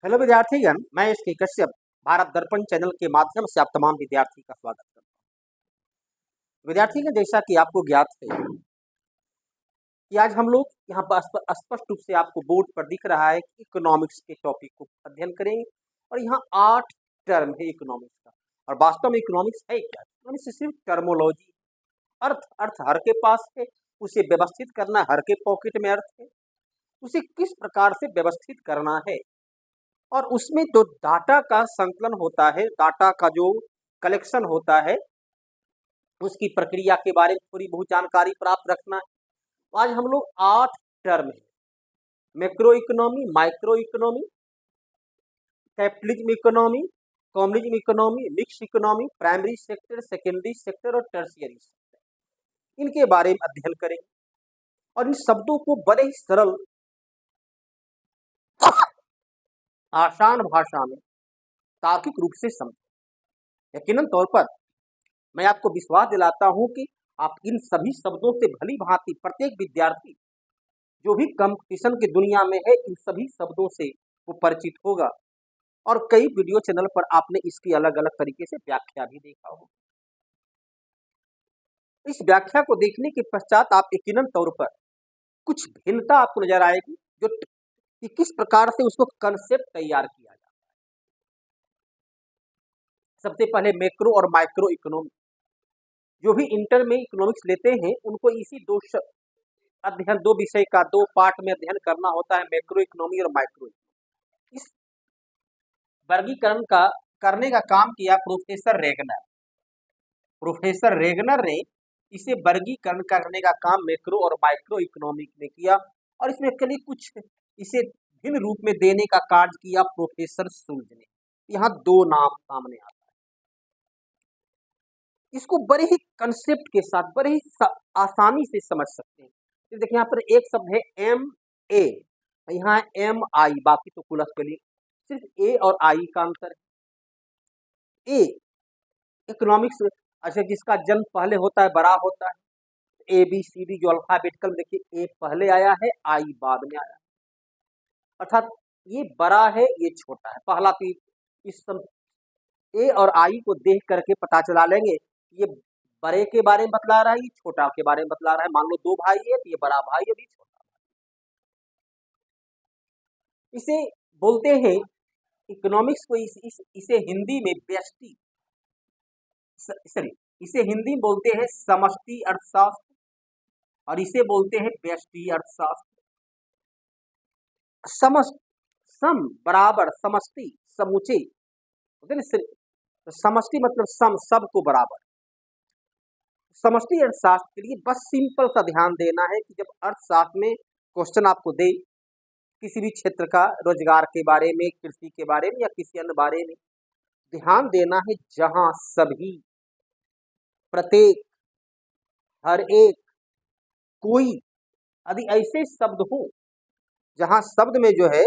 Hello विद्यार्थीगण, मैं इसके कश्यप भारत दर्पण चैनल के माध्यम से आप तमाम विद्यार्थी का स्वागत करता हूँ। विद्यार्थीगण, जैसा कि आपको ज्ञात है कि आज हम लोग यहाँ पर स्पष्ट रूप से आपको बोर्ड पर दिख रहा है कि इकोनॉमिक्स के टॉपिक को अध्ययन करेंगे और यहाँ 8 टर्म है इकोनॉमिक्स का। और वास्तव में इकोनॉमिक्स है क्या? इकोनॉमिक्स सिर्फ टर्मोलॉजी, अर्थ अर्थ हर के पास है, उसे व्यवस्थित करना हर के पॉकेट में अर्थ है, उसे किस प्रकार से व्यवस्थित करना है और उसमें जो डाटा का संकलन होता है, डाटा का जो कलेक्शन होता है, उसकी प्रक्रिया के बारे में थोड़ी बहुत जानकारी प्राप्त रखना है। तो आज हम लोग 8 टर्म है, macro economy, micro economy, capitalism economy, communism economy, mix economy, primary sector, secondary sector और टर्शियरी सेक्टर, इनके बारे में अध्ययन करेंगे और इन शब्दों को बड़े ही सरल आसान भाषा में तार्किक रूप से समझें। यकीनन तौर पर मैं आपको विश्वास दिलाता हूं कि आप इन सभी शब्दों से भली भांति प्रत्येक विद्यार्थी जो भी कंपटीशन की दुनिया में है, इन सभी शब्दों से वो परिचित होगा और कई वीडियो चैनल पर आपने इसकी अलग अलग तरीके से व्याख्या भी देखा होगा। इस व्याख्या को देखने के पश्चात आप यकीनन तौर पर कुछ भिन्नता आपको नजर आएगी जो कि किस प्रकार से उसको कंसेप्ट तैयार किया जाता है। सबसे पहले मैक्रो और माइक्रो इकोनॉमी, जो भी इंटर में इकोनॉमिक्स लेते हैं उनको इसी दो विषय का 2 पार्ट में अध्ययन करना होता है, मैक्रो इकोनॉमी और माइक्रो इकोनॉमी। इस वर्गीकरण का करने का काम किया प्रोफेसर रेगनर। प्रोफेसर रेगनर ने इसे वर्गीकरण करने का काम मैक्रो और माइक्रो इकोनॉमिक में किया और इसमें कभी कुछ इसे भिन्न रूप में देने का कार्य किया प्रोफेसर सुल्ज ने। यहाँ 2 नाम सामने आता है। इसको बड़े ही कंसेप्ट के साथ बड़े ही आसानी से समझ सकते हैं। देखिए यहाँ पर एक शब्द है MA, यहाँ है MI, बाकी तो कुल स्पेलिंग, सिर्फ A और I का अंतर है। A इकोनॉमिक्स, अच्छा, जिसका जन्म पहले होता है बड़ा होता है, ABCD जो अल्फाबेटिकल, देखिए A पहले आया है, I बाद में आया है, अर्थात ये बड़ा है ये छोटा है। पहला तो इस A और I को देख करके पता चला लेंगे ये बड़े के बारे में बतला रहा है, ये छोटा के बारे में बतला रहा है। मान लो 2 भाई है तो ये बड़ा भाई है, ये छोटा भाई। इसे बोलते हैं इकोनॉमिक्स को, इसे हिंदी में व्यष्टि, सॉरी, इसे हिंदी में बोलते हैं समष्टि अर्थशास्त्र और इसे बोलते हैं व्यष्टि अर्थशास्त्र। सम बराबर, समष्टि समूचे, समष्टि मतलब सम, सब को बराबर। समष्टि अर्थशास्त्र के लिए बस सिंपल सा ध्यान देना है कि जब अर्थशास्त्र में क्वेश्चन आपको दे किसी भी क्षेत्र का, रोजगार के बारे में, कृषि के बारे में या किसी अन्य बारे में, ध्यान देना है जहां सभी, प्रत्येक, हर एक, कोई आदि ऐसे शब्द हो, जहां शब्द में जो है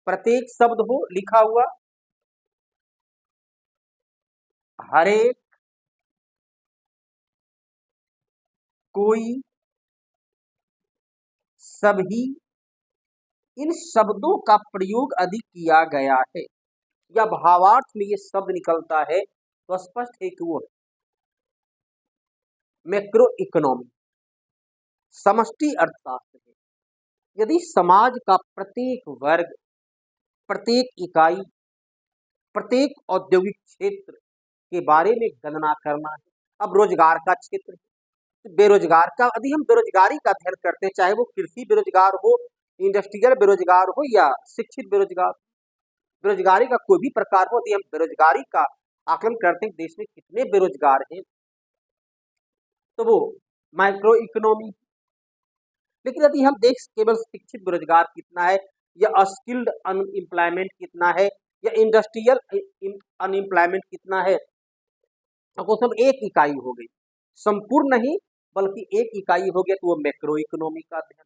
प्रत्येक शब्द हो लिखा हुआ, हर एक, कोई, सभी, इन शब्दों का प्रयोग अधिक किया गया है या भावार्थ में ये शब्द निकलता है तो स्पष्ट है कि वो मैक्रो इकोनॉमी, समष्टि अर्थशास्त्र है। यदि समाज का प्रत्येक वर्ग, प्रत्येक इकाई, प्रत्येक औद्योगिक क्षेत्र के बारे में गणना करना है, अब रोजगार का क्षेत्र, बेरोजगार का, यदि हम बेरोजगारी का अध्ययन करते हैं, चाहे वो कृषि बेरोजगार हो, इंडस्ट्रियल बेरोजगार हो या शिक्षित बेरोजगार, बेरोजगारी का कोई भी प्रकार हो, यदि हम बेरोजगारी का आकलन करते हैं देश में कितने बेरोजगार हैं, तो वो माइक्रो इकोनॉमी। लेकिन यदि हम देख केवल शिक्षित बेरोजगार कितना है या अस्किल्ड अनएम्प्लॉयमेंट कितना है या इंडस्ट्रियल अनएम्प्लॉयमेंट कितना है, तो सब एक इकाई हो गई, संपूर्ण नहीं बल्कि एक इकाई हो गया, तो वो मैक्रो इकोनॉमी का अध्ययन।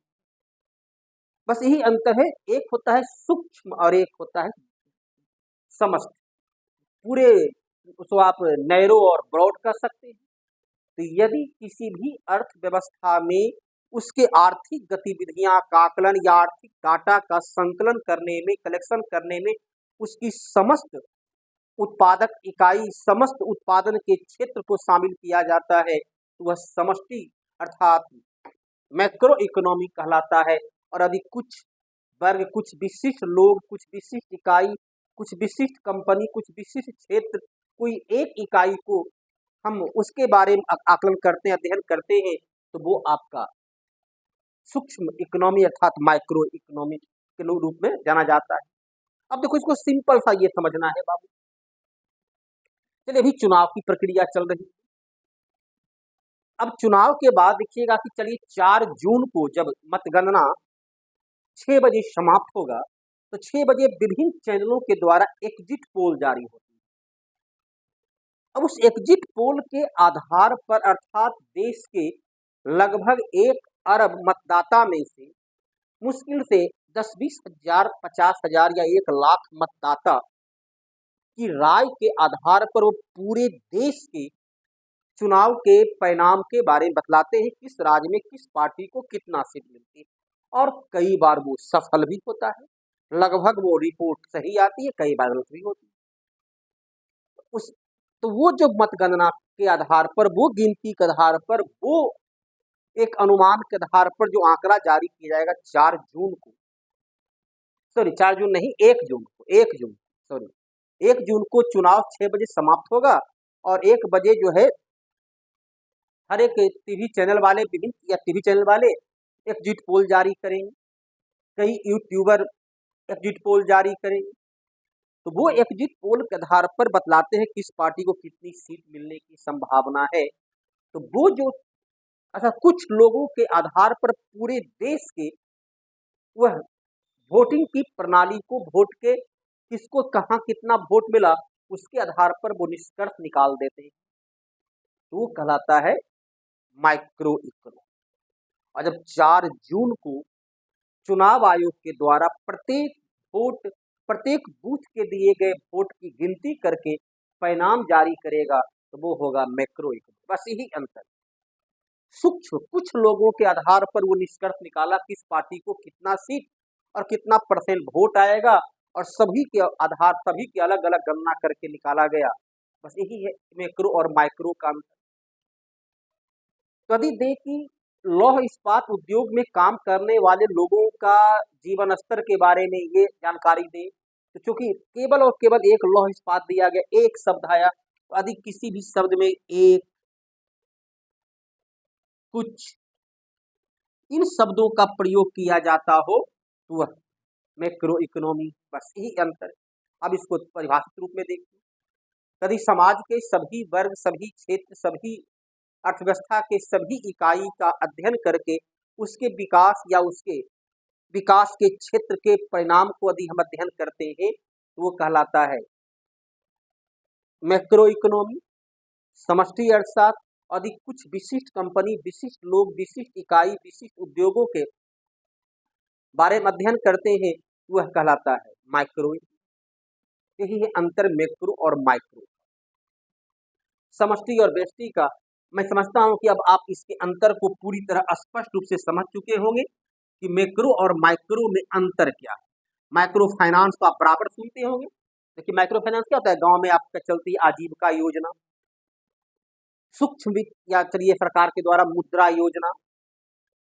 बस यही अंतर है, एक होता है सूक्ष्म और एक होता है समस्त। पूरे उसको आप नैरो और ब्रॉड कर सकते हैं। तो यदि किसी भी अर्थव्यवस्था में उसके आर्थिक गतिविधियां का आकलन या आर्थिक डाटा का संकलन करने में, कलेक्शन करने में उसकी समस्त उत्पादक इकाई, समस्त उत्पादन के क्षेत्र को शामिल किया जाता है, तो वह समष्टि अर्थात मैक्रो इकोनॉमी कहलाता है। और यदि कुछ वर्ग, कुछ विशिष्ट लोग, कुछ विशिष्ट इकाई, कुछ विशिष्ट कंपनी, कुछ विशिष्ट क्षेत्र, कोई एक इकाई को हम उसके बारे में आकलन करते हैं, अध्ययन करते हैं, तो वो आपका सूक्ष्म इकोनॉमी अर्थात माइक्रो इकोनॉमी के रूप में जाना जाता है। अब देखो, इसको सिंपल सा ये समझना है बाबू। चलिए, अभी चुनाव की प्रक्रिया चल रही है। अब चुनाव के बाद देखिएगा कि चलिए 4 जून को जब मतगणना 6 बजे समाप्त होगा, तो 6 बजे विभिन्न चैनलों के द्वारा एग्जिट पोल जारी होती है। अब उस एग्जिट पोल के आधार पर अर्थात देश के लगभग 1 अरब मतदाता में से मुश्किल से 10-20 हजार, 50 हजार या 1 लाख मतदाता की राय के आधार पर वो पूरे देश के चुनाव के परिणाम के बारे में बतलाते हैं, किस राज्य में किस पार्टी को कितना सीट मिलती है। और कई बार वो सफल भी होता है, लगभग वो रिपोर्ट सही आती है, कई बार गलत भी होती है। उस तो वो जो मतगणना के आधार पर, वो गिनती के आधार पर, वो एक अनुमान के आधार पर जो आंकड़ा जारी किया जाएगा 4 जून को, सॉरी 4 जून नहीं, 1 जून को, 1 जून, सॉरी 1 जून को चुनाव 6 बजे समाप्त होगा और 1 बजे जो है हर एक टीवी चैनल वाले, विभिन्न या टीवी चैनल वाले एग्जिट पोल जारी करेंगे, कई यूट्यूबर एग्जिट पोल जारी करेंगे। तो वो एग्जिट पोल के आधार पर बतलाते हैं किस पार्टी को कितनी सीट मिलने की संभावना है। तो वो जो अच्छा, कुछ लोगों के आधार पर पूरे देश के वह वोटिंग की प्रणाली को, वोट के किसको कहाँ कितना वोट मिला, उसके आधार पर वो निष्कर्ष निकाल देते हैं। तो वो कहलाता है माइक्रो इकोनॉमी। और जब 4 जून को चुनाव आयोग के द्वारा प्रत्येक बूथ के दिए गए वोट की गिनती करके परिणाम जारी करेगा, तो वो होगा मैक्रो इकोनॉमी। बस यही अंतर। सूक्ष्म कुछ लोगों के आधार पर वो निष्कर्ष निकाला किस पार्टी को कितना सीट और कितना परसेंट वोट आएगा, और सभी के आधार, सभी की अलग अलग गणना करके निकाला गया। बस यही है मैक्रो और माइक्रो का अंतर। यदि देखिए, लौह इस्पात उद्योग में काम करने वाले लोगों का जीवन स्तर के बारे में ये जानकारी दें, तो चूंकि केवल और केवल एक लौह इस्पात दिया गया, एक शब्द आया, तो यदि किसी भी शब्द में एक, कुछ, इन शब्दों का प्रयोग किया जाता हो, तो वह मैक्रो इकोनॉमी। बस यही अंतर। अब इसको परिभाषित रूप में देखिए। यदि समाज के सभी वर्ग, सभी क्षेत्र, सभी अर्थव्यवस्था के सभी इकाई का अध्ययन करके उसके विकास या उसके विकास के क्षेत्र के परिणाम को यदि हम अध्ययन करते हैं, तो वो कहलाता है मैक्रो इकोनॉमी। समष्टि अर्थशास्त्र। यदि कुछ विशिष्ट कंपनी, विशिष्ट लोग, विशिष्ट इकाई, विशिष्ट उद्योगों के बारे में अध्ययन करते हैं, वह कहलाता है माइक्रो। यही है अंतर मैक्रो और माइक्रो, समष्टि और व्यष्टि का। मैं समझता हूं कि अब आप इसके अंतर को पूरी तरह स्पष्ट रूप से समझ चुके होंगे कि मैक्रो और माइक्रो में अंतर क्या है। माइक्रो फाइनेंस तो आप बराबर सुनते होंगे। देखिए, माइक्रो फाइनेंस क्या होता है? गांव में आपका चलती आजीविका योजना, सूक्ष्म वित्त या चलिए सरकार के द्वारा मुद्रा योजना।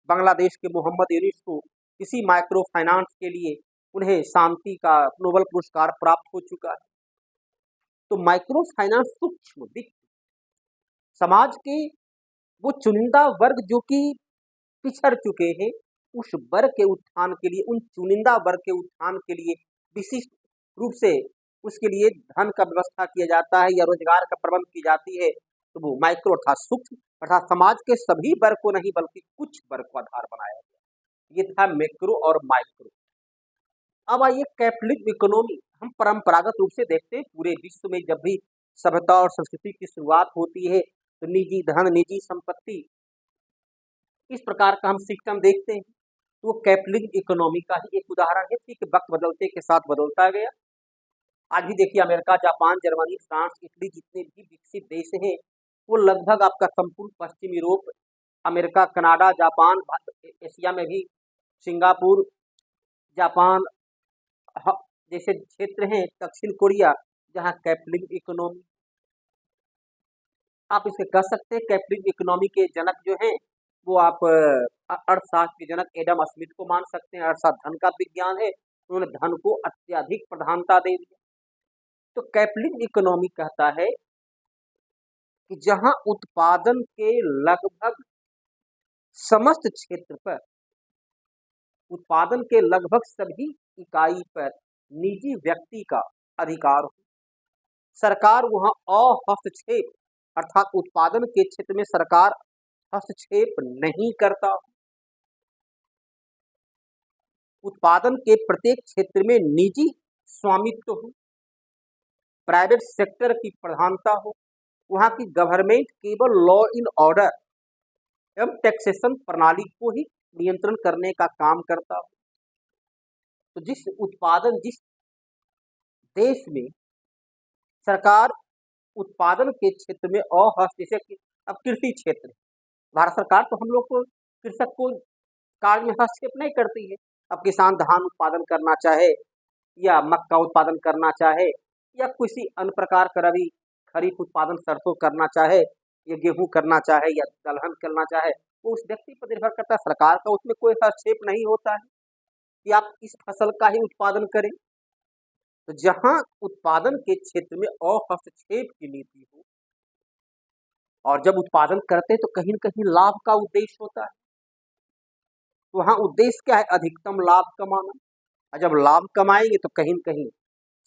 बांग्लादेश के मोहम्मद यूनिस को इसी माइक्रो फाइनेंस के लिए उन्हें शांति का नोबेल पुरस्कार प्राप्त हो चुका है। तो माइक्रो फाइनेंस सूक्ष्म वित्त समाज के वो चुनिंदा वर्ग जो कि पिछड़ चुके हैं, उस वर्ग के उत्थान के लिए, उन चुनिंदा वर्ग के उत्थान के लिए विशिष्ट रूप से उसके लिए धन का व्यवस्था किया जाता है या रोजगार का प्रबंध की जाती है। तो वो माइक्रो अर्थात सूक्ष्म अर्थात समाज के सभी वर्ग को नहीं बल्कि कुछ वर्ग को आधार बनाया गया। ये था मैक्रो और माइक्रो। अब आइए कैपिटलिज्म इकोनॉमी। हम परंपरागत रूप से देखते हैं पूरे विश्व में जब भी सभ्यता और संस्कृति की शुरुआत होती है, तो निजी धन, निजी संपत्ति, इस प्रकार का हम सिस्टम देखते हैं। तो वो कैपिटलिज्म इकोनॉमी का ही एक उदाहरण है। ठीक वक्त बदलते के साथ बदलता गया। आज भी देखिए, America, Japan, Germany, France, Italy जितने भी विकसित देश हैं, वो लगभग आपका संपूर्ण पश्चिम Europe America, Canada, Japan, Asia में भी सिंगापुर, जापान जैसे क्षेत्र हैं, दक्षिण कोरिया, जहाँ कैपिटलिज्म इकोनॉमी, आप इसे कह सकते हैं कैपिटलिज्म इकोनॉमी के जनक जो हैं वो आप अर्थशास्त्र के जनक एडम स्मिथ को मान सकते हैं। अर्थशास्त्र धन का विज्ञान है, उन्होंने धन को अत्यधिक प्रधानता दे दी। तो कैपिटलिज्म इकोनॉमी कहता है कि जहां उत्पादन के लगभग समस्त क्षेत्र पर, उत्पादन के लगभग सभी इकाई पर निजी व्यक्ति का अधिकार हो, सरकार वहां अहस्तक्षेप अर्थात उत्पादन के क्षेत्र में सरकार हस्तक्षेप नहीं करता, उत्पादन के प्रत्येक क्षेत्र में निजी स्वामित्व हो, प्राइवेट सेक्टर की प्रधानता हो, वहां की गवर्नमेंट केवल लॉ इन ऑर्डर एवं टैक्सेशन प्रणाली को ही नियंत्रण करने का काम करता हो। तो जिस देश में सरकार उत्पादन के क्षेत्र में जैसे अब कृषि क्षेत्र, भारत सरकार तो हम लोग को कृषक को कार्य में हस्तक्षेप नहीं करती है। अब किसान धान उत्पादन करना चाहे या मक्का उत्पादन करना चाहे या किसी अन्य प्रकार का रबी खरीफ उत्पादन सरसों करना चाहे या गेहूं करना चाहे या दलहन करना चाहे, वो उस व्यक्ति पर निर्भर करता है। सरकार का उसमें कोई हस्तक्षेप नहीं होता है कि आप इस फसल का ही उत्पादन करें। तो जहां उत्पादन के क्षेत्र में हस्तक्षेप की नीति हो और जब उत्पादन करते हैं तो कहीं न कहीं लाभ का उद्देश्य होता है, तो वहां उद्देश्य क्या है? अधिकतम लाभ कमाना। और जब लाभ कमाएंगे तो कहीं न कहीं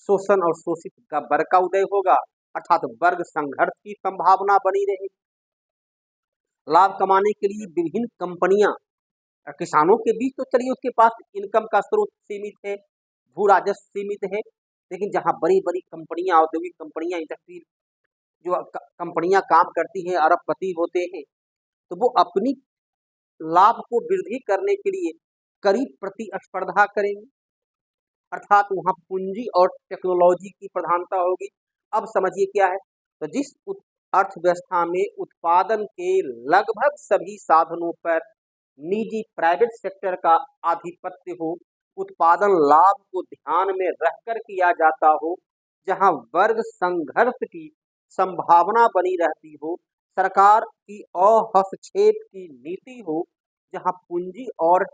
शोषण और शोषित का वर्ग का उदय होगा, अर्थात वर्ग संघर्ष की संभावना बनी रहेगी। लाभ कमाने के लिए विभिन्न कंपनियां, किसानों के बीच तो चलिए उसके पास इनकम का स्रोत सीमित है, भू राजस्व सीमित है, लेकिन जहां बड़ी बड़ी कंपनियां, औद्योगिक कंपनियां, इंडस्ट्री जो कंपनियां काम करती हैं, अरबपति होते हैं, तो वो अपनी लाभ को वृद्धि करने के लिए करीब प्रतिस्पर्धा करेंगे, अर्थात वहां पूंजी और टेक्नोलॉजी की प्रधानता होगी। अब समझिए क्या है, तो जिस अर्थव्यवस्था में उत्पादन के लगभग सभी साधनों पर निजी प्राइवेट सेक्टर का आधिपत्य हो, उत्पादन लाभ को ध्यान में रखकर किया जाता हो, जहां वर्ग संघर्ष की संभावना बनी रहती हो, सरकार की हस्तक्षेप की नीति हो, जहां पूंजी और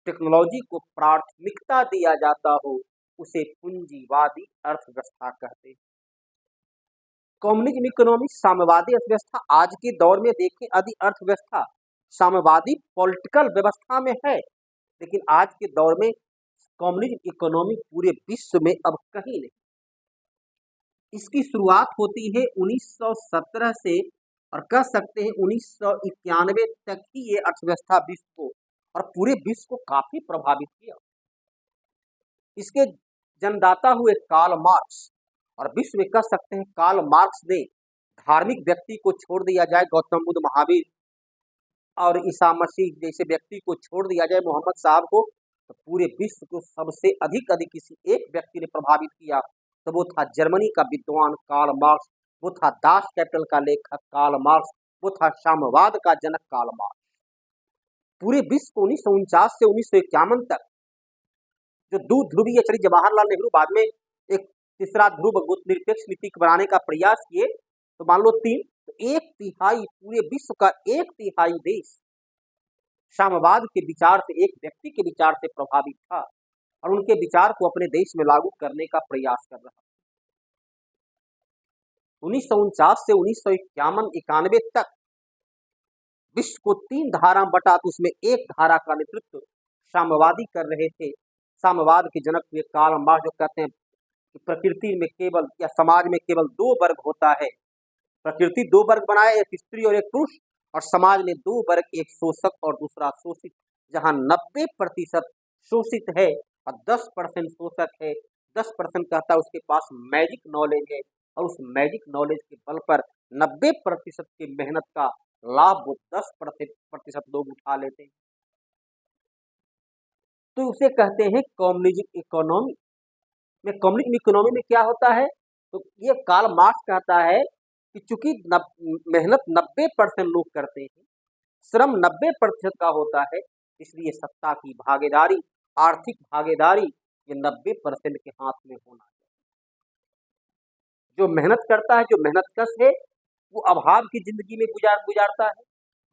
टेक्नोलॉजी को प्राथमिकता दिया जाता हो, उसे पूंजीवादी अर्थव्यवस्था कहते हैं। कम्युनिज्म इकोनॉमी साम्यवादी अर्थव्यवस्था। आज के दौर में देखें यदि अर्थव्यवस्था साम्यवादी पॉलिटिकल व्यवस्था में है, लेकिन आज के दौर में कम्युनिज्म इकोनॉमी पूरे विश्व में अब कहीं नहीं। इसकी शुरुआत होती है 1917 से और कह सकते हैं 1991 तक ही ये अर्थव्यवस्था विश्व को और पूरे विश्व को काफी प्रभावित किया। इसके जन्मदाता हुए कार्ल मार्क्स, और विश्व में कह सकते हैं कार्ल मार्क्स ने धार्मिक व्यक्ति को छोड़ दिया जाए, गौतम बुद्ध, महावीर और ईसा मसीह जैसे व्यक्ति को छोड़ दिया जाए, मोहम्मद साहब को, तो पूरे विश्व को सबसे अधिक किसी एक व्यक्ति ने प्रभावित किया, तो वो था जर्मनी का विद्वान कार्ल मार्क्स, वो था दास कैपिटल का लेखक कार्ल मार्क्स, वो था साम्यवाद का जनक कार्ल मार्क्स। पूरे विश्व को 1949 से 1951 तक जो दो ध्रुवीय चली, जवाहरलाल नेहरू बाद में एक तीसरा ध्रुव गुटनिरपेक्ष नीति बनाने का प्रयास किए, तो मान लो 3, तो 1/3 पूरे विश्व का 1/3 देश साम्यवाद के विचार से, एक व्यक्ति के विचार से प्रभावित था और उनके विचार को अपने देश में लागू करने का प्रयास कर रहा। 1949 से 1991 तक विश्व को 3 धारा बटा, तो उसमें एक धारा का नेतृत्व साम्यवादी कर रहे थे। साम्यवाद के जनक हुए कार्ल मार्क्स, जो कहते हैं कि प्रकृति में केवल या समाज में केवल 2 वर्ग होता है, प्रकृति 2 वर्ग बनाया, एक स्त्री और एक पुरुष, और समाज में 2 वर्ग, एक शोषक और दूसरा शोषित। जहां 90% शोषित है और 10% शोषक है। 10% कहता है उसके पास मैजिक नॉलेज है और उस मैजिक नॉलेज के बल पर 90% की मेहनत का लाभ वो 10% लोग उठा लेते हैं, तो उसे कहते हैं कम्युनिज्म इकोनॉमी। में कम्युनिज्म इकोनॉमी में क्या होता है, तो ये कार्ल मार्क्स कहता है कि चूंकि मेहनत 90% लोग करते हैं, श्रम 90% का होता है, इसलिए सत्ता की भागीदारी, आर्थिक भागीदारी ये 90% के हाथ में होना चाहिए। जो मेहनत करता है, जो मेहनतकश है, वो अभाव की जिंदगी में गुजारता है।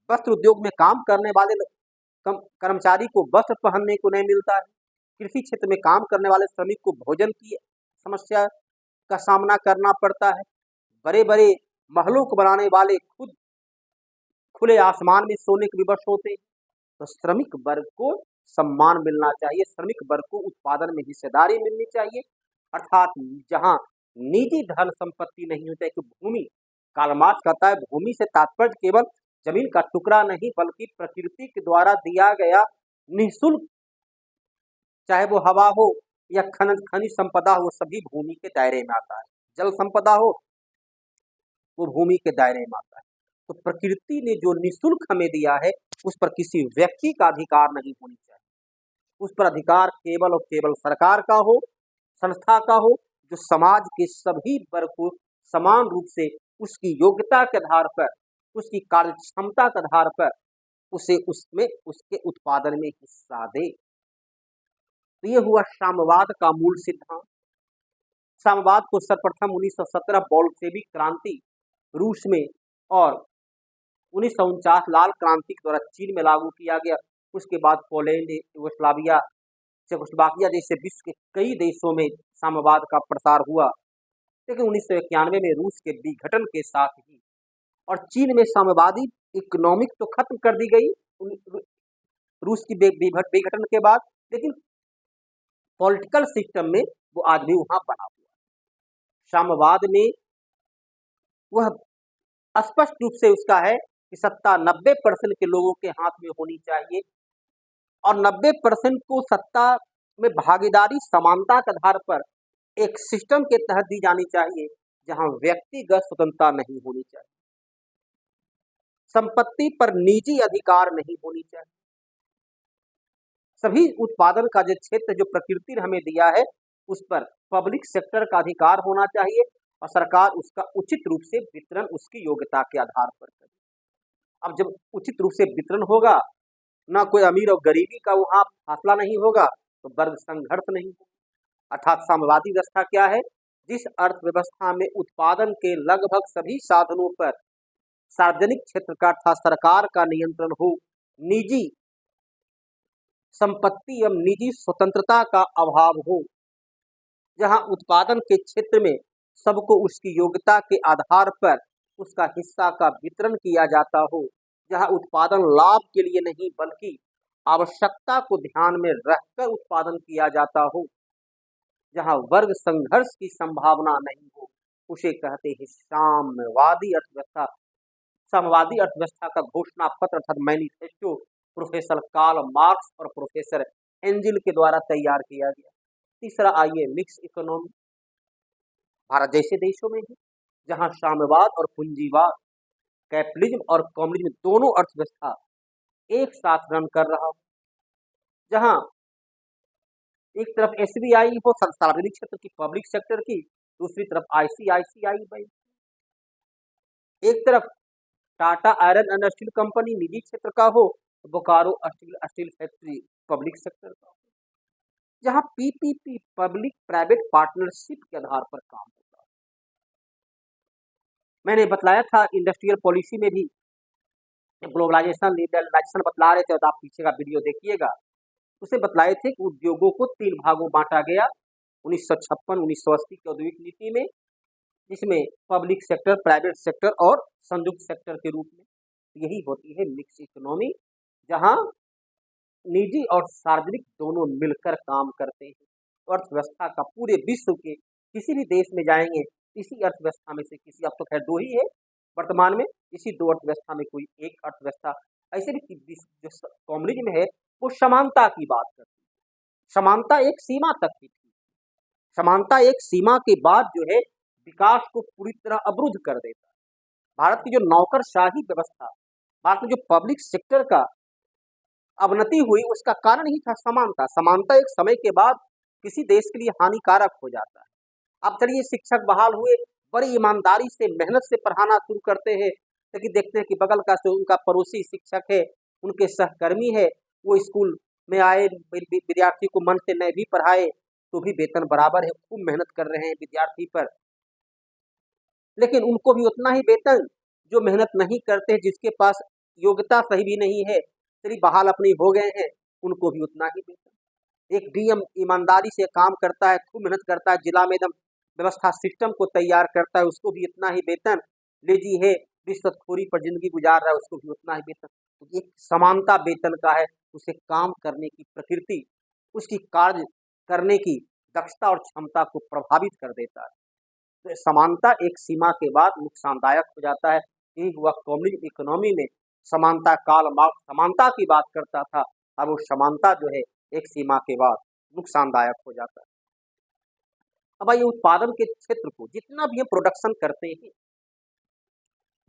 वस्त्र उद्योग में काम करने वाले कर्मचारी को वस्त्र पहनने को नहीं मिलता है। कृषि क्षेत्र में काम करने वाले श्रमिक को भोजन की समस्या का सामना करना पड़ता है। बड़े बड़े महलों को बनाने वाले खुद खुले आसमान में सोने के विवश होते हैं। तो श्रमिक वर्ग को सम्मान मिलना चाहिए, श्रमिक वर्ग को उत्पादन में हिस्सेदारी मिलनी चाहिए। अर्थात जहां निजी धन संपत्ति नहीं होती है कि भूमि, कार्ल मार्क्स कहता है भूमि से तात्पर्य केवल जमीन का टुकड़ा नहीं बल्कि प्रकृति के द्वारा दिया गया निःशुल्क, चाहे वो हवा हो या खनिज संपदा हो, सभी भूमि के दायरे में आता है। जल संपदा हो वो भूमि के दायरे में आता है। तो प्रकृति ने जो निःशुल्क हमें दिया है उस पर किसी व्यक्ति का अधिकार नहीं होनी चाहिए। उस पर अधिकार केवल और केवल सरकार का हो, संस्था का हो, जो समाज के सभी वर्ग को समान रूप से उसकी योग्यता के आधार पर, उसकी कार्य क्षमता के आधार पर उसे उसमें उसके उत्पादन में हिस्सा दे। तो ये हुआ साम्यवाद का मूल सिद्धांत। साम्यवाद को सर्वप्रथम 1917 बोल्शेविक क्रांति रूस में और 1949 लाल क्रांति के द्वारा चीन में लागू किया गया। उसके बाद पोलैंड, यूगोस्लाविया, चेकोस्लोवाकिया जैसे विश्व के कई देशों में साम्यवाद का प्रसार हुआ। लेकिन 1991 में रूस के विघटन के साथ ही और चीन में साम्यवादी इकोनॉमिक तो खत्म कर दी गई रूस की विघटन के बाद, लेकिन पॉलिटिकल सिस्टम में वो आज भी वहां बना हुआ। साम्यवाद में वह स्पष्ट रूप से उसका है कि सत्ता 90% के लोगों के हाथ में होनी चाहिए और 90% को सत्ता में भागीदारी समानता के आधार पर एक सिस्टम के तहत दी जानी चाहिए जहां व्यक्तिगत स्वतंत्रता नहीं होनी चाहिए, संपत्ति पर निजी अधिकार नहीं होनी चाहिए। सभी उत्पादन का जो क्षेत्र जो प्रकृति ने हमें दिया है उस पर पब्लिक सेक्टर का अधिकार होना चाहिए और सरकार उसका उचित रूप से वितरण उसकी योग्यता के आधार पर करे। अब जब उचित रूप से वितरण होगा, ना कोई अमीर और गरीबी का वहां फासला नहीं होगा, तो वर्ग संघर्ष नहीं होगा। अर्थात साम्यवादी व्यवस्था क्या है? जिस अर्थव्यवस्था में उत्पादन के लगभग सभी साधनों पर सार्वजनिक क्षेत्र का अर्थात सरकार का नियंत्रण हो, निजी संपत्ति एवं निजी स्वतंत्रता का अभाव हो, जहां उत्पादन के क्षेत्र में सबको उसकी योग्यता के आधार पर उसका हिस्सा का वितरण किया जाता हो, जहां उत्पादन लाभ के लिए नहीं बल्कि आवश्यकता को ध्यान में रखकर उत्पादन किया जाता हो, जहां वर्ग संघर्ष की संभावना नहीं हो, उसे कहते हैं साम्यवादी अर्थव्यवस्था। साम्यवादी अर्थव्यवस्था का घोषणा पत्र अर्थात मैनिफेस्टो प्रोफेसर कार्ल मार्क्स और प्रोफेसर एंजिल के द्वारा तैयार किया गया। तीसरा आइए मिक्स इकोनॉमी। भारत जैसे देशों में है जहां साम्यवाद और पूंजीवाद, कैपिटलिज्म और कम्युनिज्म दोनों अर्थव्यवस्था एक साथ रन कर रहा हो, जहां एक तरफ एसबीआई हो सार्वजनिक क्षेत्र की, पब्लिक सेक्टर की, दूसरी तरफ आईसीआईसीआई बैंक, एक तरफ Tata iron and steel company निजी क्षेत्र का हो, Bokaro steel factory public sector का हो, जहां पीपीपी पब्लिक प्राइवेट पार्टनरशिप के आधार पर काम होता है। मैंने बतलाया था इंडस्ट्रियल पॉलिसी में भी ग्लोबलाइजेशन लिबरलाइजेशन बतला रहे थे, तो आप पीछे का वीडियो देखिएगा। उसे बतलाए थे कि उद्योगों को 3 भागों बांटा गया 1956-1980 की औद्योगिक नीति में, जिसमें पब्लिक सेक्टर, प्राइवेट सेक्टर और संयुक्त सेक्टर के रूप में। यही होती है मिक्स इकोनॉमी, जहां निजी और सार्वजनिक दोनों मिलकर काम करते हैं। अर्थव्यवस्था का पूरे विश्व के किसी भी देश में जाएंगे, इसी अर्थव्यवस्था में से किसी, अब तो खैर 2 ही है वर्तमान में, इसी 2 अर्थव्यवस्था में कोई एक अर्थव्यवस्था। ऐसे भी जो कम्युनिज्म है वो समानता की बात करती है। समानता एक सीमा तक की थी, समानता एक सीमा के बाद जो है विकास को पूरी तरह अवरुद्ध कर देता है। भारत की जो नौकरशाही व्यवस्था, भारत में जो पब्लिक सेक्टर का अवनति हुई, उसका कारण ही था समानता। समानता एक समय के बाद किसी देश के लिए हानिकारक हो जाता है। अब चलिए शिक्षक बहाल हुए, बड़ी ईमानदारी से मेहनत से पढ़ाना शुरू करते हैं, लेकिन देखते हैं कि बगल का जो उनका पड़ोसी शिक्षक है, उनके सहकर्मी है, वो स्कूल में आए विद्यार्थी को मन से नहीं भी पढ़ाए तो भी वेतन बराबर है, खूब मेहनत कर रहे हैं विद्यार्थी पर, लेकिन उनको भी उतना ही वेतन जो मेहनत नहीं करते, जिसके पास योग्यता सही भी नहीं है, सिर्फ बहाल अपनी हो गए हैं, उनको भी उतना ही वेतन। एक डीएम ईमानदारी से काम करता है, खूब मेहनत करता है, जिला में एकदम व्यवस्था सिस्टम को तैयार करता है, उसको भी इतना ही वेतन। लेजी है, रिश्वतखोरी पर जिंदगी गुजार रहा है, उसको भी उतना ही वेतन। तो एक समानता वेतन का है, उसे काम करने की प्रकृति, उसकी कार्य करने की दक्षता और क्षमता को प्रभावित कर देता है। तो समानता एक सीमा के बाद नुकसानदायक हो जाता है। वह कम्युनिज्म इकोनॉमी में समानता काल मार्क्स समानता की बात करता था, अब वो समानता जो है एक सीमा के बाद नुकसानदायक हो जाता है। अब ये उत्पादन के क्षेत्र को जितना भी हम प्रोडक्शन करते हैं,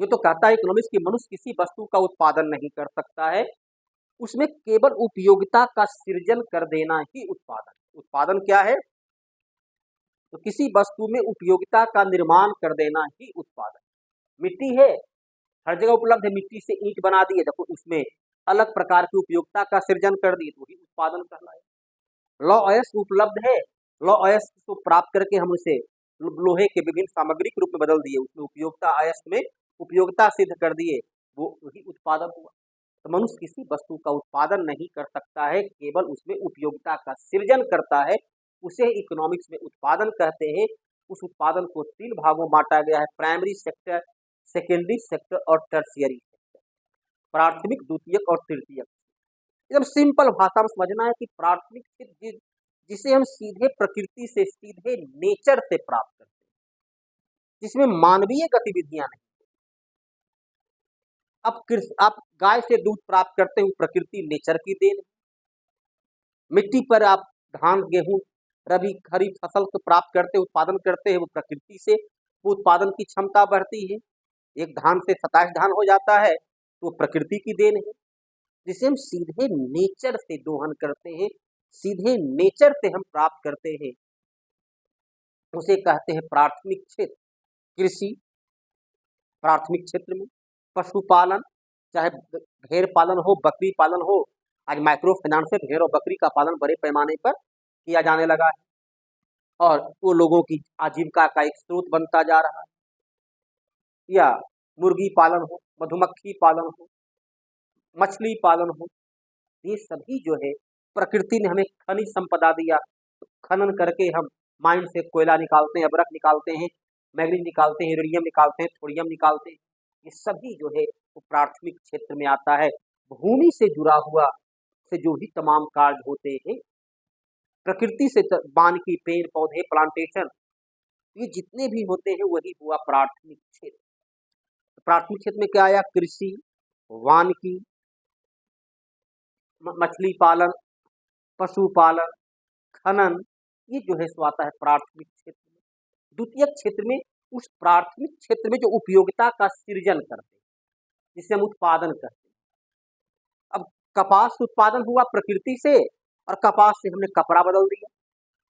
ये तो कहता है इकोनॉमिक्स की मनुष्य किसी वस्तु का उत्पादन नहीं कर सकता है, उसमें केवल उपयोगिता का सृजन कर देना ही उत्पादन। उत्पादन क्या है? तो किसी वस्तु में उपयोगिता का निर्माण कर देना ही उत्पादन। मिट्टी है, हर जगह उपलब्ध है, मिट्टी से ईंट बना दिए, देखो उसमें अलग प्रकार की उपयोगिता का सृजन कर दिए, तो ही उत्पादन कहलाए। लौ अयस्क उपलब्ध है, लौ अयस्क को प्राप्त करके हम उसे लोहे के विभिन्न सामग्री के रूप में बदल दिए, उसमें उपयोगिता अयस्क में उपयोगिता सिद्ध कर दिए, वो वही उत्पादन हुआ। तो मनुष्य किसी वस्तु का उत्पादन नहीं कर सकता है, केवल उसमें उपयोगिता का सृजन करता है, उसे इकोनॉमिक्स में उत्पादन कहते हैं। उस उत्पादन को 3 भागों में बांटा गया है, प्राइमरी सेक्टर, सेकेंडरी सेक्टर और टर्शियरी सेक्टर, प्राथमिक, द्वितीयक और तृतीयक। एकदम सिंपल भाषा में समझना है कि प्राथमिक क्षेत्र जिसे हम सीधे प्रकृति से, सीधे नेचर से प्राप्त करते हैं, जिसमें मानवीय गतिविधियां नहीं। आप गाय से दूध प्राप्त करते हो, प्रकृति नेचर की देन है। मिट्टी पर आप धान, गेहूं, रबी खरीफ फसल को प्राप्त करते, उत्पादन करते हैं, वो प्रकृति से वो उत्पादन की क्षमता बढ़ती है। एक धान से 27 धान हो जाता है, तो प्रकृति की देन है, जिसे हम सीधे नेचर से दोहन करते हैं, सीधे नेचर से हम प्राप्त करते हैं, उसे कहते हैं प्राथमिक क्षेत्र। कृषि प्राथमिक क्षेत्र में, पशुपालन, चाहे भेड़ पालन हो, बकरी पालन हो, आज माइक्रो फाइनेंस से भेड़ और बकरी का पालन बड़े पैमाने पर किया जाने लगा है और वो लोगों की आजीविका का एक स्रोत बनता जा रहा है। या मुर्गी पालन हो, मधुमक्खी पालन हो, मछली पालन हो, ये सभी जो है प्रकृति ने हमें खनिज संपदा दिया, तो खनन करके हम माइन से कोयला निकालते हैं, अबरक निकालते हैं, मैग्नीज निकालते हैं, यूरेनियम निकालते हैं, थोरियम निकालते हैं, ये सभी जो है वो प्राथमिक क्षेत्र में आता है। भूमि से जुड़ा हुआ से जो भी तमाम कार्य होते हैं, प्रकृति से वानिकी, पेड़ पौधे, प्लांटेशन, ये जितने भी होते हैं वही हुआ प्राथमिक क्षेत्र। प्राथमिक क्षेत्र में क्या आया? कृषि, वानिकी, मछली पालन, पशुपालन, खनन, ये जो है सो आता है प्राथमिक क्षेत्र में। द्वितीयक क्षेत्र में उस प्राथमिक क्षेत्र में जो उपयोगिता का सृजन करते हैं, जिसे हम उत्पादन करते हैं। अब कपास उत्पादन हुआ प्रकृति से, और कपास से हमने कपड़ा बदल दिया।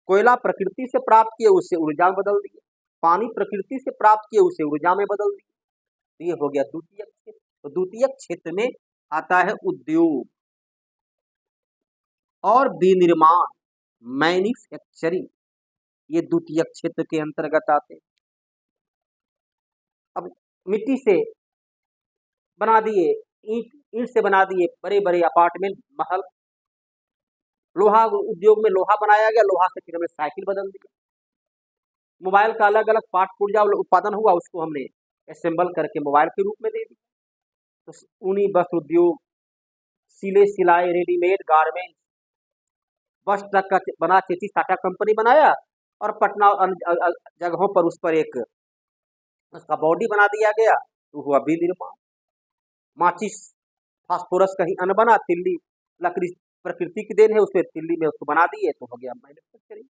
कोयला प्रकृति से प्राप्त किए, उससे ऊर्जा में बदल दिए। पानी प्रकृति से प्राप्त किए, उसे ऊर्जा में बदल दिए। तो ये हो गया द्वितीयक क्षेत्र। तो द्वितीयक क्षेत्र में आता है उद्योग और विनिर्माण, मैन्युफैक्चरिंग, ये द्वितीयक क्षेत्र के अंतर्गत आते हैं। अब मिट्टी से बना दिए, ईंट से बना दिए बड़े बड़े अपार्टमेंट, महल। लोहा उद्योग में लोहा बनाया गया, लोहा से फिर हमने साइकिल बदल दिया। मोबाइल का अलग अलग पार्ट पुर्जा उत्पादन हुआ, उसको हमने असेंबल करके मोबाइल के रूप में दे दिया। तो ऊनी वस्त्र उद्योग, सिले सिलाई, रेडीमेड गारमेंट, वस्त्र का बना चेती टाटा कंपनी बनाया, और पटना और अन्य जगहों पर उस पर एक उसका बॉडी बना दिया गया, तो हुआ विनिर्माण। माचिस, फास्फोरस कहीं अन्न बना, तिल्ली लकड़ी प्रकृति की देन है, उसमें तिल्ली में उसको बना दिए, तो हो गया मैन्युफैक्चरिंग।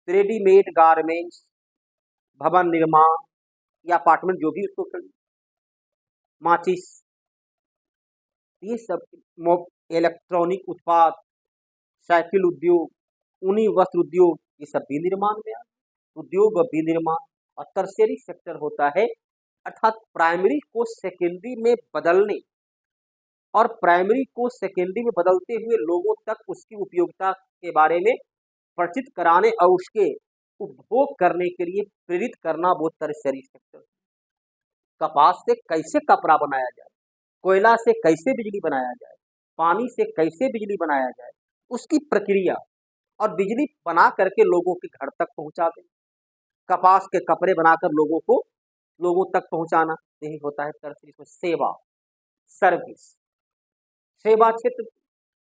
रेडीमेड गारमेंट्स, भवन निर्माण या अपार्टमेंट, जो भी उसको कर, माचिस, ये सब इलेक्ट्रॉनिक उत्पाद, साइकिल उद्योग, ऊनी वस्त्र उद्योग, ये सब विनिर्माण में आए। उद्योग और विनिर्माण, और टर्शियरी सेक्टर होता है अर्थात प्राइमरी को सेकेंडरी में बदलने और प्राइमरी को सेकेंडरी में बदलते हुए लोगों तक उसकी उपयोगिता के बारे में परिचित कराने और उसके उपभोग करने के लिए प्रेरित करना वो टर्शियरी सेक्टर। कपास से कैसे कपड़ा बनाया जाए, कोयला से कैसे बिजली बनाया जाए, पानी से कैसे बिजली बनाया जाए, उसकी प्रक्रिया और बिजली बना करके लोगों के घर तक पहुंचा दें, कपास के कपड़े बनाकर लोगों तक पहुंचाना, यही होता है टर्शियरी। इसमें सेवा, सर्विस, सेवा क्षेत्र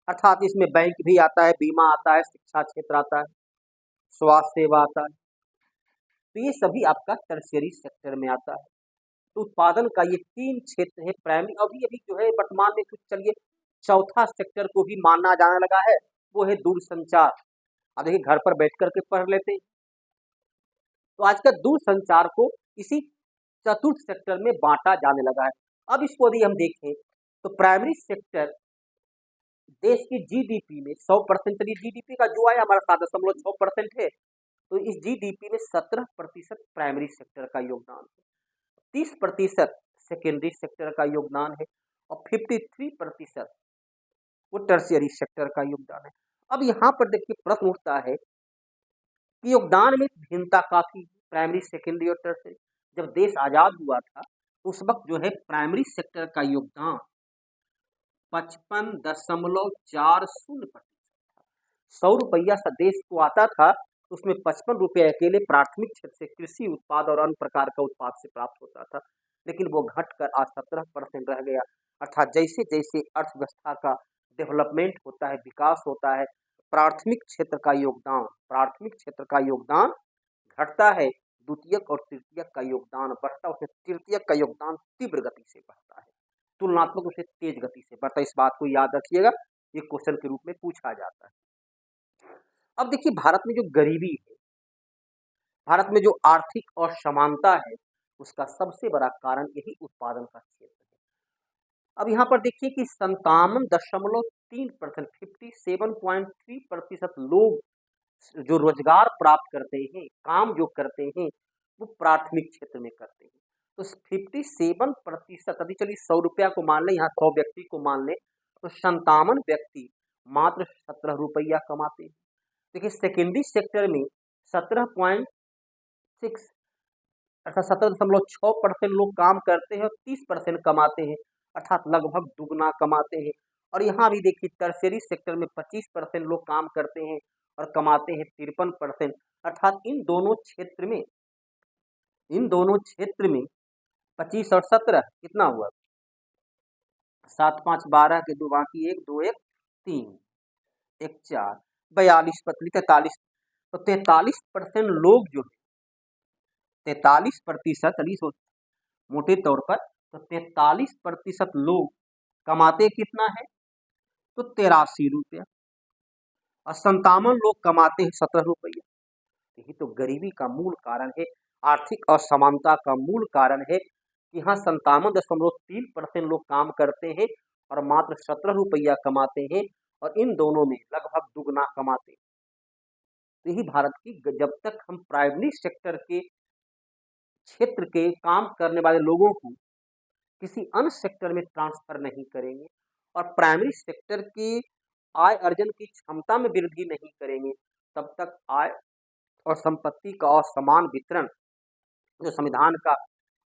अर्थात इसमें बैंक भी आता है, बीमा आता है, शिक्षा क्षेत्र आता है, स्वास्थ्य सेवा आता है, तो ये सभी आपका टर्शियरी सेक्टर में आता है। तो उत्पादन का ये 3 क्षेत्र है प्राइमरी। अभी अभी जो है वर्तमान में कुछ चलिए चौथा सेक्टर को भी माना जाने लगा है, वो है दूरसंचार। अब देखिए घर पर बैठ करके पढ़ लेते हैं, तो आज का दूरसंचार को इसी चतुर्थ सेक्टर में बांटा जाने लगा है। अब इसको यदि हम देखें तो प्राइमरी सेक्टर देश की जीडीपी में 100%, चलिए जीडीपी का जो आया हमारा 7.6% है, तो इस जीडीपी में 17% प्राइमरी सेक्टर का योगदान है, 30% सेकेंडरी सेक्टर का योगदान है और 53% वो टर्शियरी सेक्टर का योगदान है। अब यहाँ पर देखिए प्रश्न उठता है कि योगदान में भिन्नता काफी, प्राइमरी सेकेंडरी और टर्शियरी। जब देश आजाद हुआ था उस वक्त जो है प्राइमरी सेक्टर का योगदान 55.40% था। 100 रुपया देश को आता था, उसमें 55 रुपये अकेले प्राथमिक क्षेत्र से कृषि उत्पाद और अन्य प्रकार का उत्पाद से प्राप्त होता था, लेकिन वो घटकर आज 17% रह गया। अर्थात जैसे जैसे अर्थव्यवस्था का डेवलपमेंट होता है, विकास होता है, प्राथमिक क्षेत्र का योगदान घटता है, द्वितीयक और तृतीयक का योगदान बढ़ता है, उसमें तृतीयक का योगदान तीव्र गति से बढ़ता है, तुलनात्मक रूप से तेज गति से बढ़ता है। इस बात को याद रखिएगा, ये क्वेश्चन के रूप में पूछा जाता है। अब देखिए भारत में जो गरीबी है, भारत में जो आर्थिक असमानता है, उसका सबसे बड़ा कारण यही उत्पादन का क्षेत्र है। अब यहाँ पर देखिए कि 57.3%, 57.3% लोग जो रोजगार प्राप्त करते हैं, काम जो करते हैं, वो प्राथमिक क्षेत्र में करते हैं। तो 57%, अभी चलिए 100 रुपया को मान लें, यहाँ 100 व्यक्ति को मान लें, तो 57 व्यक्ति मात्र 17 रुपया कमाते हैं। देखिए सेकेंडरी सेक्टर में 17.6 अर्थात 17.6% लोग काम करते हैं और 30% कमाते हैं, अर्थात लगभग दुगना कमाते हैं। और यहाँ भी देखिए टर्शियरी सेक्टर में 25% लोग काम करते हैं और कमाते हैं 53%, अर्थात इन दोनों क्षेत्र में 25 और 17 कितना हुआ, 7 5 12 के 2 बाकी 1 2 1 3 1 4 42 43, तो 43% लोग जो है 43%, चलिए मोटे तौर पर, तो 43% लोग कमाते कितना है, तो 83 रुपया, और 57 लोग कमाते हैं 17 रुपया। यही तो गरीबी का मूल कारण है, आर्थिक असमानता का मूल कारण है कि यहाँ 57.3% लोग काम करते हैं और मात्र 17 रुपया कमाते हैं, और इन दोनों में लगभग दुगना कमाते हैं। तो यही भारत की, जब तक हम प्राइमरी सेक्टर के क्षेत्र के काम करने वाले लोगों को किसी अन्य सेक्टर में ट्रांसफर नहीं करेंगे और प्राइमरी सेक्टर की आय अर्जन की क्षमता में वृद्धि नहीं करेंगे, तब तक आय और संपत्ति का असमान वितरण, जो संविधान का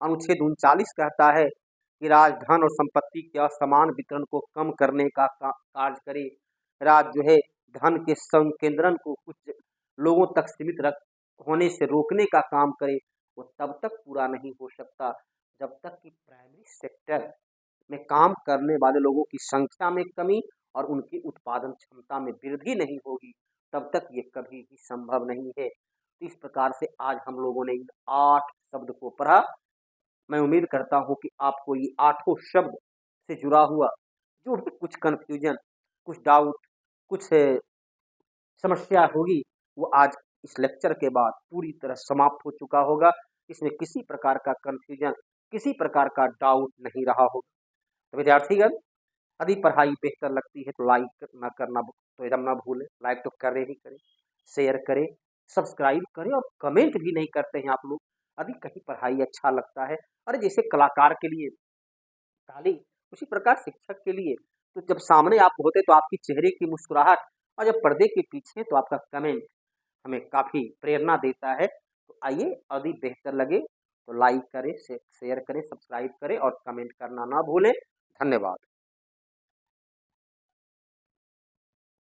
अनुच्छेद 39 कहता है कि राज्य धन और संपत्ति के असमान वितरण को कम करने का कार्य करे, राज्य जो है धन के संकेंद्रण को कुछ लोगों तक सीमित होने से रोकने का काम करे, वो तब तक पूरा नहीं हो सकता जब तक कि प्राइमरी सेक्टर में काम करने वाले लोगों की संख्या में कमी और उनकी उत्पादन क्षमता में वृद्धि नहीं होगी, तब तक ये कभी भी संभव नहीं है। तो इस प्रकार से आज हम लोगों ने इन 8 शब्द को पढ़ा। मैं उम्मीद करता हूँ कि आपको ये 8 शब्द से जुड़ा हुआ जो भी कुछ कन्फ्यूजन, कुछ डाउट, कुछ समस्या होगी, वो आज इस लेक्चर के बाद पूरी तरह समाप्त हो चुका होगा। इसमें किसी प्रकार का कन्फ्यूजन, किसी प्रकार का डाउट नहीं रहा होगा। तो विद्यार्थीगण, यदि पढ़ाई बेहतर लगती है तो लाइक ना करना तो एकदम ना भूलें, लाइक तो करें ही करें, शेयर करें, सब्सक्राइब करें, और कमेंट भी नहीं करते हैं आप लोग। यदि कहीं पढ़ाई अच्छा लगता है, अरे जैसे कलाकार के लिए ताली, उसी प्रकार शिक्षक के लिए, तो जब सामने आप होते तो आपकी चेहरे की मुस्कुराहट और जब पर्दे के पीछे तो आपका कमेंट हमें काफ़ी प्रेरणा देता है। तो आइए, यदि बेहतर लगे तो लाइक करें, शेयर करें, सब्सक्राइब करें और कमेंट करना ना भूलें। धन्यवाद।